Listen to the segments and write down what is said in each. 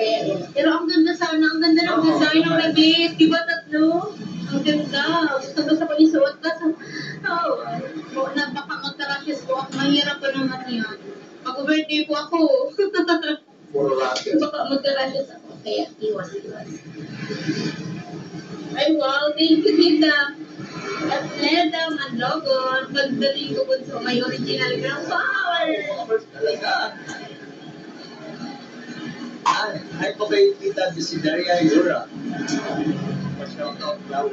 Kaya yun. Pero ang ganda sana, ang ganda ng design ng Nabit. Di ba tatlo? Ang ganda. Gusto ko isuot ka sa... Oo. Baka magka-rashes po ako. Mahirap pa naman yan. Mag-birthday po ako. Baka magka-rashes ako. Kaya iwas. Ay wow, thank you Tita. At Leda, Manlogon. Pagdating ko po sa may original ground power. Talaga. Ay po kay Tita Desideria Yura. Pa-shoutout daw.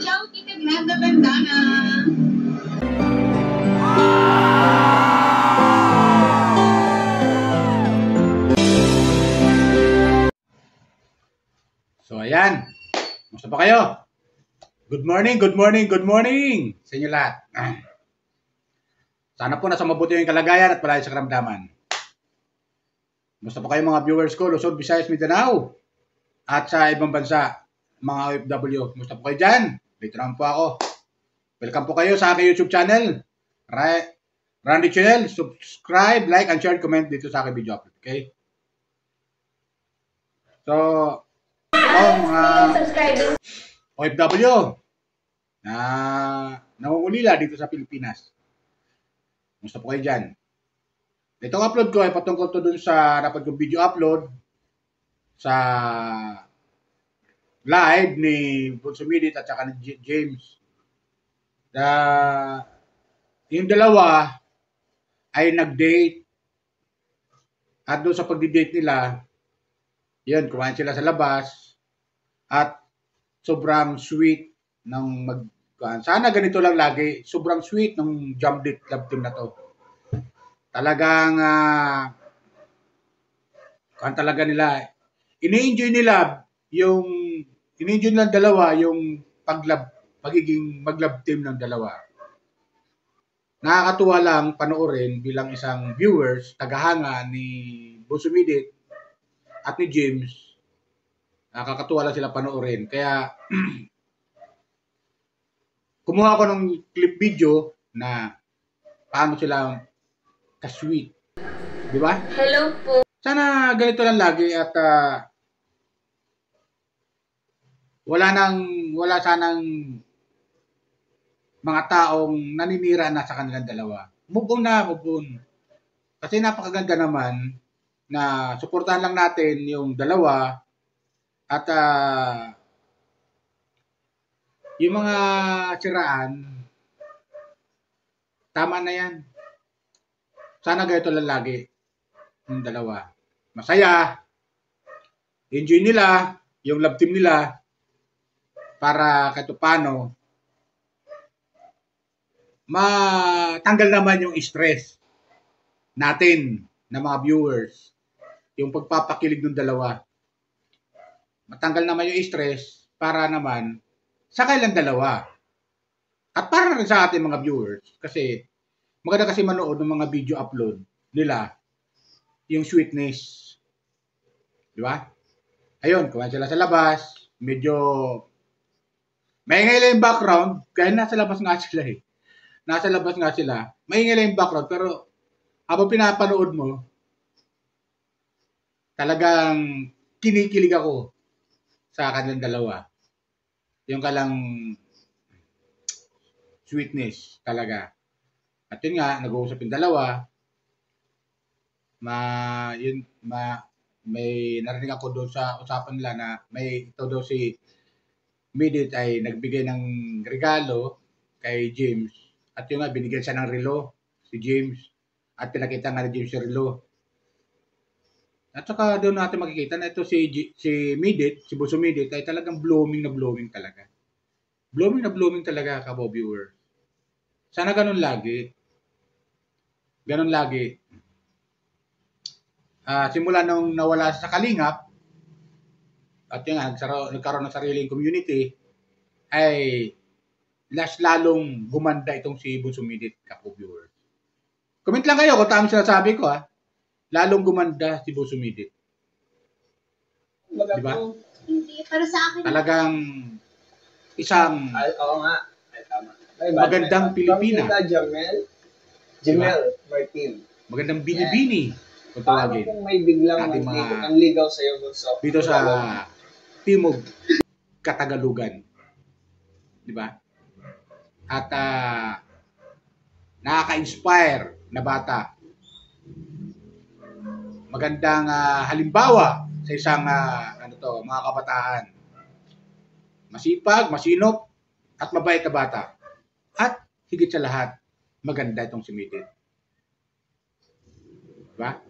Ciao, Tita Glenda Bandana. So, ayan. Musta pa kayo? Good morning, good morning, good morning sa inyo lahat. Sana po nasa mabuti yung kalagayan at palagi sa karamdaman. Musta pa kayo mga viewers ko, Luzon, Visayas, Mindanao at sa ibang bansa, mga OFW. Musta po kayo dyan? Dito naman po ako. Welcome po kayo sa aking YouTube channel. Randy Channel. Subscribe, like, and share, comment dito sa aking video upload. Okay? So, mga OFW na nangungulila dito sa Pilipinas. Musta po kayo dyan? Itong upload ko ay patungkol to dun sa dapat kong video upload sa live ni Bonsumidit at saka ni James. Yung dalawa ay nag-date at doon sa pag-date nila, yun, kumain sila sa labas at sobrang sweet ng sana ganito lang lagi. Sobrang sweet ng jump date club team na to. Talagang talaga nila ini-enjoy nila dalawa yung pagiging mag-love team ng dalawa. Nakakatuwa lang panoorin bilang isang viewers, tagahanga ni Bonsumidit at ni James. Nakakatuwa lang sila panoorin. Kaya kumuha ko ng clip video na paano sila ka-sweet. Di ba? Hello po. Sana ganito lang lagi at wala sanang mga taong naninira na sa kanilang dalawa. Move on na, move on. Kasi napakaganda naman na suportahan lang natin yung dalawa at yung mga siraan, tama na yan. Sana ganito lang lagi yung dalawa. Masaya, enjoy nila, yung love team nila, para kahit paano, matanggal naman yung stress natin na mga viewers. Yung pagpapakilig ng dalawa. Matanggal naman yung stress para naman sa kailang dalawa. At para rin sa ating mga viewers. Kasi maganda kasi manood ng mga video upload nila. Yung sweetness. Di ba? Ayun, kumain sila sa labas. Medyo maingay lang yung background. Kaya nasa labas nga sila eh. Nasa labas nga sila. Maingay lang yung background. Pero habang pinapanood mo, talagang kinikilig ako sa kanilang dalawa. Yung kalang sweetness talaga. At yun nga, nag-uusap yung dalawa. May narinig ako doon sa usapan nila na may ito daw si Midit ay nagbigay ng regalo kay James. At yun nga, binigyan siya ng relo si James. At pinakita nga ni James yung relo. At saka doon natin makikita na ito si Midit, si Bonsumidit ay talagang blooming na blooming talaga. Blooming na blooming talaga, kabo-viewer. Sana ganun lagi. Ganun lagi. Simula nung nawala sa Kalingap, at yun nga, nagkaroon ng sariling community, ay lalong gumanda itong si Bonsumidit, kabo-viewer. Comment lang kayo kung tama sinasabi ko lalong gumanda si Bonsumidit. Diba? Hindi, para sa akin. Talagang isang... Oo nga. Ay, tama. Magandang Pilipina. From Tita Jamel Martin. Magandang bini-bini. Kung Paano tawagin. kung may biglang Ating mga- manligaw sa'yo bunso? Dito sa Timog Katagalugan. Di ba? At nakaka-inspire na bata. Magandang halimbawa sa isang mga kabataan. Masipag, masinop, at mabait na bata. At higit sa lahat, maganda itong si Mildred. Diba?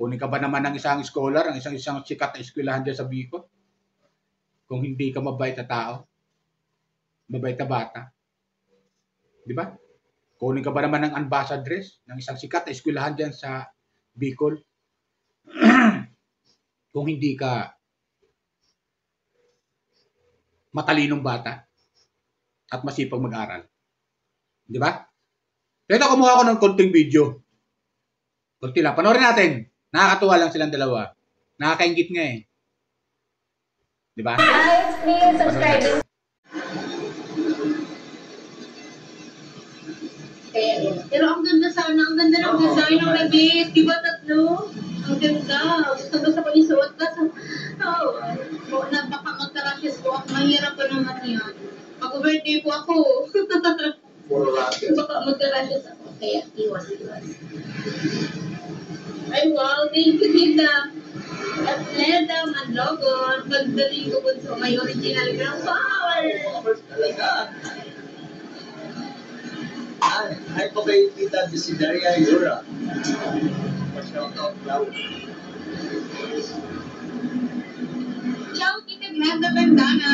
Kunin ka ba naman ng isang scholar, ng isang sikat na eskwelahan dyan sa Bicol? Kung hindi ka mabait na tao, mabait na bata. Diba? Kunin ka ba naman ng ambassadress, ng isang sikat na eskwelahan dyan sa Bicol? Kung hindi ka matalinong bata at masipag mag-aral. Di ba? Pero kumuha ko ng konting video. Konti lang. Panoorin natin. Nakakatuwa lang silang dalawa. Nakakaingit nga eh. Di ba? Guys, please subscribe. Kaya yun. Pero ang ganda sana, ang ganda ng design ng rabbit. Di ba tatlo? Ang ganda. Gusto pa isuot ka sa... baka magka-rashes ko ako. Mahirap pa naman yan. Pag-birthday po ako. Baka magka-rashes ako. Kaya iwas. Ay wow, thank you tita. At Leda, Manlogon. Pagdating ko po sa may original ground power. Talaga. Hi po kay Tita Desideria Yura. Pa-shoutout daw. Ciao, Tita Glenda Bandana.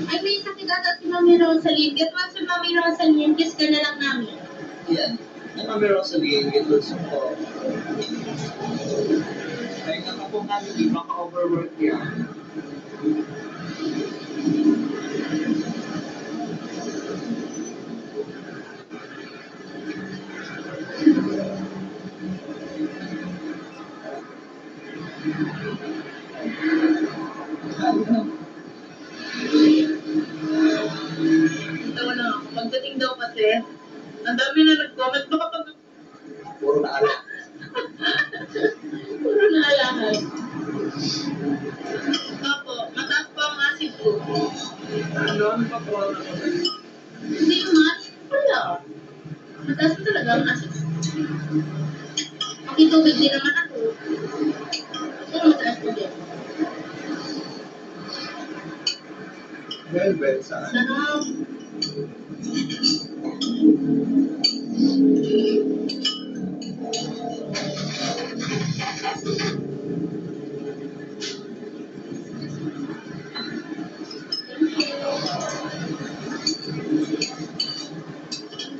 Ay, may sakit ata si Mami Rosaline. Get well si Mami Rosaline. Kiss ka na lang namin. Yan. Ay, Mami Rosaline, gitulso ko. Ay, nakapong namin, di baka overwork yan. Tawa na ako. Pagdating daw kasi, ang dami na nag-comment. Baka pag... Puro na ala. Puro na alahan. Opo, mataas pa ang acid ko. Ano pa po na ko? Hindi naman. Wala. Mataas pa talaga ang acid ko. Makitubig din naman ako. Pero mataas ko din. Well, saan? Sarap. Thank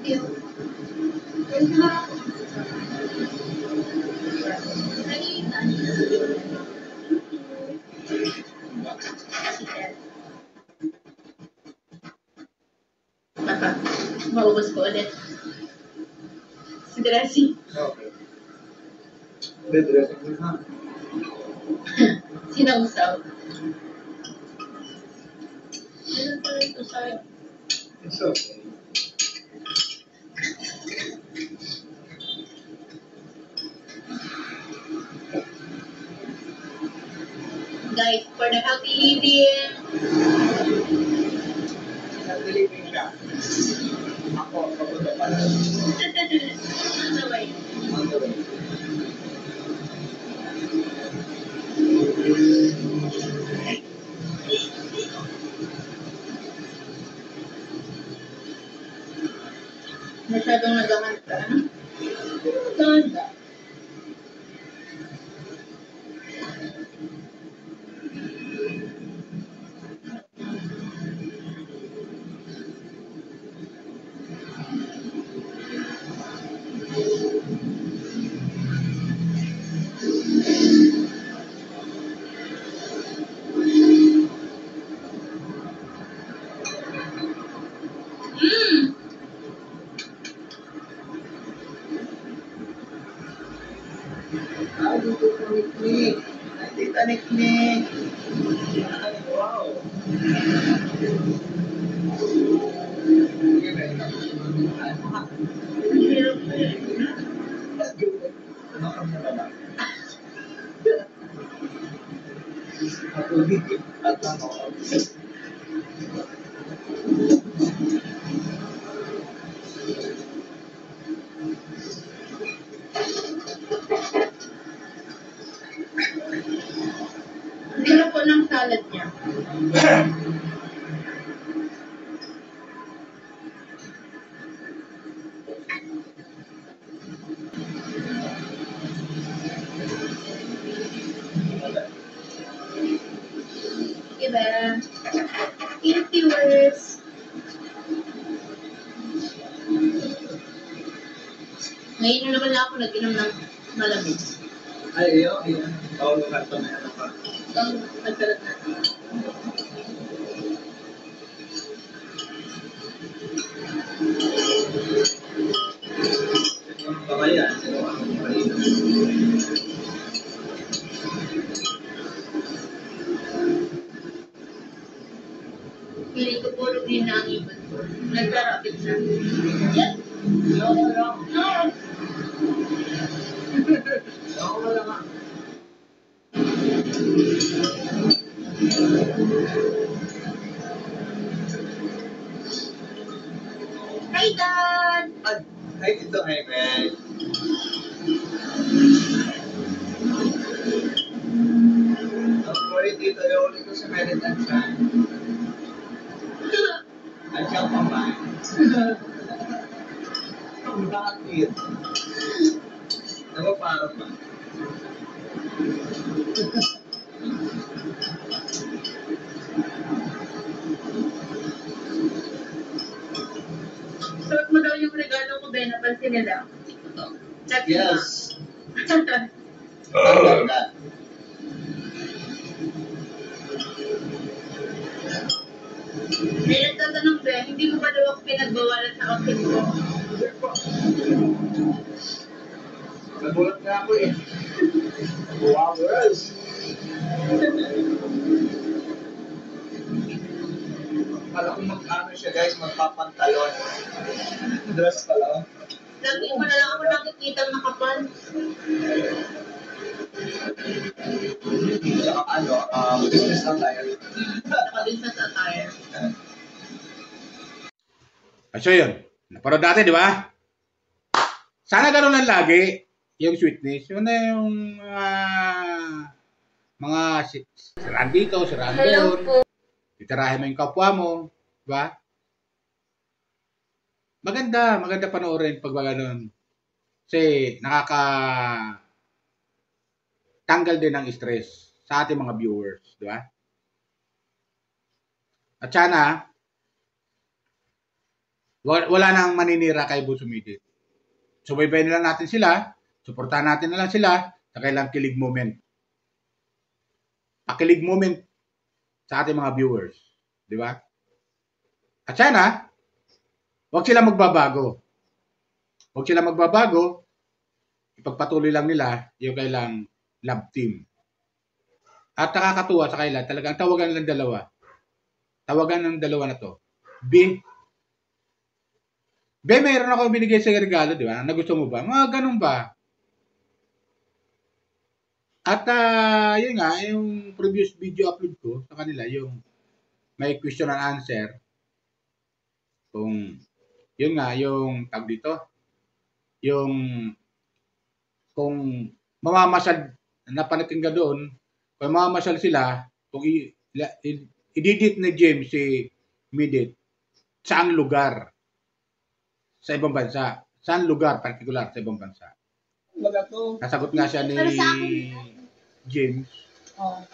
you. Thank you. Maubos ko ulit. Si Dressy. Okay. Bedressing na. Sinausaw. Meron pala ito sa... It's okay. Guys, for the healthy living. Nag-delivering siya. Ako, papunta pala. Ano ba yun? On the way. Masyadong nagahanda. Nagahanda. tanik-nik. Wow. Ako higit at ano. Hindi na po ng salad niya. Diba? Thank viewers. Ngayon na naman ako nag-inom ng malamig. Ay, yun. Paulo ka ito na ano pa. Ang nagkalat na. Baka yan. Hindi ko puro ginangipan ko. Nagkarapit na. Yan. No. No. Ako wala nga. Hi, Dad! Ay, dito, hey, man. Don't worry, dito. Iulit ko sa meditan siya. At siya pa man. Bakit? Ano para pa? Suot mo daw yung regalo ko, Ben. Napansin nila. That's Yes. na. Ang ganda. May nagtatanong, Ben, hindi mo ba daw ako pinagbawalan sa outfit ko? Nagulat nga ako eh. Wow, girls. Kala ko mag-ano siya guys, magpapantalon. Dress pala. Oh. Lagi mo na lang ako nakikita nakapal. Saka ano, business lang tayo. Naka-business attire. So yun, naparod natin, di ba? Sana ganun lang lagi yung sweetness. Yun na yung mga siraan dito, siraan doon. Titirahin mo yung kapwa mo. Di ba? Maganda panoorin pag ganun. Kasi tanggal din ng stress sa ating mga viewers. Di ba? At sana, wala nang maninira kay Busumidit. Subaybayin na lang natin sila, suportahan natin na lang sila sa kailang kilig moment. Pakilig moment sa ating mga viewers. Di ba? At sana, huwag sila magbabago. Huwag sila magbabago, ipagpatuloy lang nila yung kailang love team. At nakakatuwa sa kanila, talagang tawagan ng dalawa. Tawagan ng dalawa na to. Mayroon ako binigay sa regalo, di ba? Na gusto mo ba? Mga ganun ba? At yun nga, yung previous video upload ko sa kanila, yung may question and answer. Kung, yun nga, yung tag dito, yung kung mamamasyal na panakinggan doon, kung mamamasyal sila, kung ididit ni James si Midit, saang lugar sa ibang bansa? Saan lugar particular sa ibang bansa? Baga to. Nasagot nga siya ni Pero sa akin, James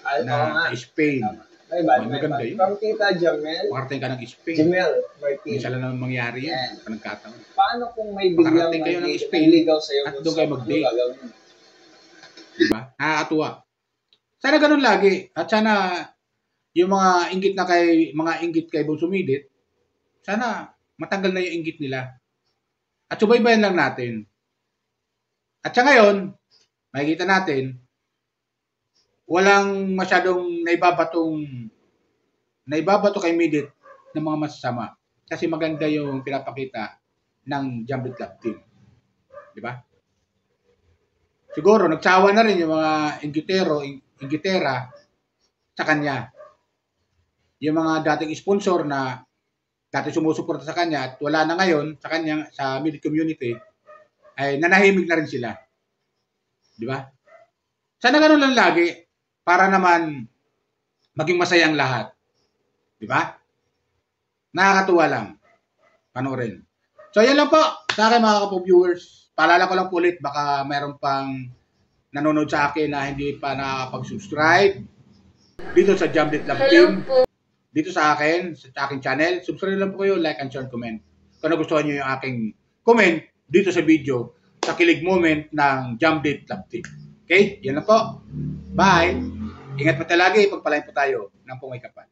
Ay, na sa Spain. Ay, bad, Maganda yun. From Tita Jamel. Makarating ka ng Spain. Jamel Martin. Minsan lang naman mangyari yan. Yan. Panagkataon. Paano kung may biglang Makarating kayo ng Spain manligaw sa'yo at kung doon kayo saan mag-date. ano gagawin? Diba? Nakakatuwa. Sana ganun lagi. At sana yung mga inggit kay Busumidit, sana matanggal na yung inggit nila. At subaybayan lang natin. At sa ngayon, makikita natin, walang masyadong naibabato kay Midit ng mga masasama. Kasi maganda yung pinapakita ng Jambit Love Team. Di ba? Siguro, nagsawa na rin yung mga inggitera sa kanya. Yung mga dating sponsor na dati sumusuporta sa kanya at wala na ngayon sa kanya, sa Midit community, ay nanahimik na rin sila. Di ba? Sana ganun lang lagi para naman maging masaya ang lahat. Di ba? Nakakatuwa lang. Panoorin. So, yan lang po sa akin mga kapo-viewers. Paalala ko lang po ulit, baka mayroon pang nanonood sa akin na hindi pa nakakapag-subscribe dito sa Jambit Love Team. Dito sa akin, sa aking channel. Subscribe lang po kayo, like and share, comment. Kung nagustuhan nyo yung aking comment dito sa video, sa kilig moment ng Jambit Love Team. Okay? Yan lang po. Bye! Ingat po talaga, pagpalain po tayo ng pumay kapal.